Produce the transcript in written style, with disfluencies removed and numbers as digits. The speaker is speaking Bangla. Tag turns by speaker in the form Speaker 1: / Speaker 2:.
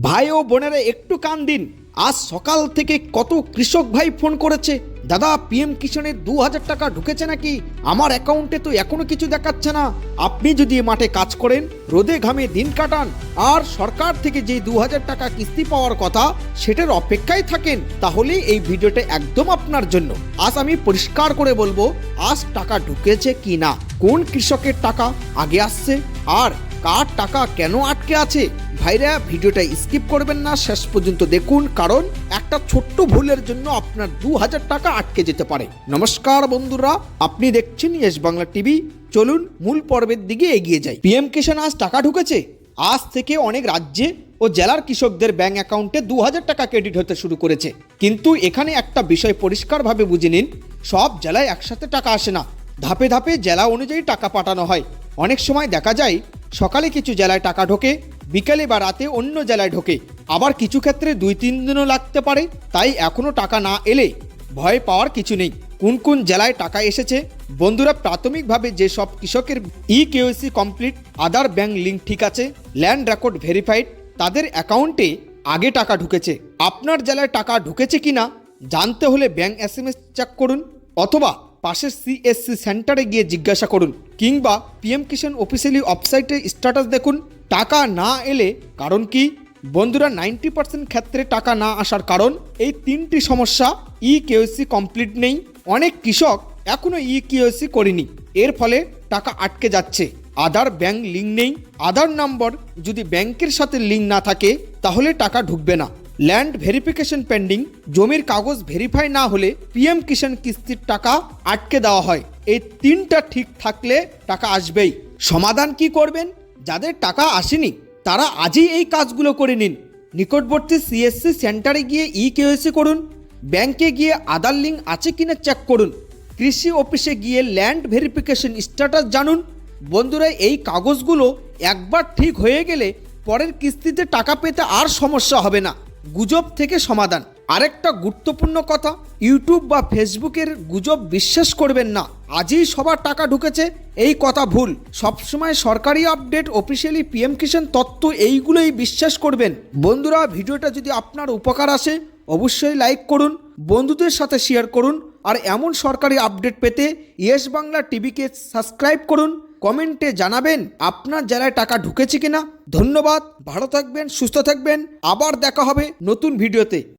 Speaker 1: ভাই ও বোনেরা একটু কান দিন। আজ সকাল থেকে কত কৃষক ভাই ফোন করেছে, দাদা পিএম কিষাণের 2000 টাকা ঢুকেছে নাকি? আমার অ্যাকাউন্টে তো এখনো কিছু দেখাচ্ছে না। আপনি যদি মাঠে কাজ করেন, রোদে ঘামে দিন কাটান, আর সরকার থেকে যে 2000 টাকা কিস্তি পাওয়ার কথা সেটার অপেক্ষায় থাকেন, তাহলে এই ভিডিওটা একদম আপনার জন্য। আজ আমি পরিষ্কার করে বলবো আজ টাকা ঢুকেছে কি না, কোন কৃষকের টাকা আগে আসছে, আর কার টাকা কেন আটকে আছে। ভাইরা ভিডিওটা স্কিপ করবেন না, শেষ পর্যন্ত দেখুন, কারণ একটা ছোট্ট ভুলের জন্য আপনার 2000 টাকা আটকে যেতে পারে। নমস্কার বন্ধুরা, আপনি দেখছেন ইয়েস বাংলা টিভি। চলুন মূল পর্বের দিকে এগিয়ে যাই। পিএম কিষাণ আজ টাকা ঢুকেছে। আজ থেকে অনেক রাজ্যে ও জেলার কৃষকদের ব্যাংক অ্যাকাউন্টে 2000 টাকা ক্রেডিট হতে শুরু করেছে। কিন্তু এখানে একটা বিষয় পরিষ্কারভাবে বুঝে নিন, সব জেলায় একসাথে টাকা আসে না, ধাপে ধাপে জেলা অনুযায়ী টাকা পাঠানো হয়। অনেক সময় দেখা যায় সকালে কিছু জেলায় টাকা ঢোকে, বিকেলে বা রাতে অন্য জেলায় ঢোকে, আবার কিছু ক্ষেত্রে 2-3 দিনও লাগতে পারে। তাই এখনও টাকা না এলে ভয় পাওয়ার কিছু নেই। কোন কোন জেলায় টাকা এসেছে? বন্ধুরা, প্রাথমিকভাবে যে সব কৃষকের ইকেওয়াইসি কমপ্লিট, আধার ব্যাংক লিঙ্ক ঠিক আছে, ল্যান্ড রেকর্ড ভেরিফাইড, তাদের অ্যাকাউন্টে আগে টাকা ঢুকেছে। আপনার জেলায় টাকা ঢুকেছে কিনা জানতে হলে ব্যাংক এসএমএস চেক করুন, অথবা পাশের সিএসসি সেন্টারে গিয়ে জিজ্ঞাসা করুন, কিংবা পিএম কিষাণ অফিসিয়ালি ওয়েবসাইটে স্ট্যাটাস দেখুন। টাকা না এলে কারণ কি? বন্ধুরা, 90% ক্ষেত্রে টাকা না আসার কারণ এই 3টি সমস্যা। ইকেওয়াইসি কমপ্লিট নেই, অনেক কৃষক এখনো ইকেওয়াইসি করেনি, এর ফলে টাকা আটকে যাচ্ছে। আধার ব্যাংক লিঙ্ক নেই, আধার নম্বর যদি ব্যাংকের সাথে লিঙ্ক না থাকে তাহলে টাকা ঢুকবে না। ল্যান্ড ভেরিফিকেশন পেন্ডিং, জমির কাগজ ভেরিফাই না হলে পিএম কিষাণ কিস্তির টাকা আটকে দেওয়া হয়। এই 3টা ঠিক থাকলে টাকা আসবেই। সমাধান কি করবেন? যাদের টাকা আসেনি তারা আজই এই কাজগুলো করে নিন। নিকটবর্তী সিএসসি সেন্টারে গিয়ে ইকেওয়াইসি করুন, ব্যাংকে গিয়ে আধার লিঙ্ক আছে কিনা চেক করুন, কৃষি অফিসে গিয়ে ল্যান্ড ভেরিফিকেশন স্ট্যাটাস জানুন। বন্ধুরা, এই কাগজগুলো একবার ঠিক হয়ে গেলে পরের কিস্তিতে টাকা পেতে আর সমস্যা হবে না। গুজব থেকে সমাধান। আরেকটা গুরুত্বপূর্ণ কথা, ইউটিউব বা ফেসবুকের গুজব বিশ্বাস করবেন না। আজই সবার টাকা ঢুকেছে এই কথা ভুল। সবসময় সরকারি আপডেট, অফিসিয়ালি পিএম কিষাণ তথ্য, এইগুলোই বিশ্বাস করবেন। বন্ধুরা, ভিডিওটা যদি আপনার উপকার আসে অবশ্যই লাইক করুন, বন্ধুদের সাথে শেয়ার করুন, আর এমন সরকারি আপডেট পেতে ইয়েস বাংলা টিভিকে সাবস্ক্রাইব করুন। কমেন্টে জানাবেন আপনার জেলায় টাকা ঢুকেছে কিনা। ধন্যবাদ, ভালো থাকবেন, সুস্থ থাকবেন, আবার দেখা হবে নতুন ভিডিওতে।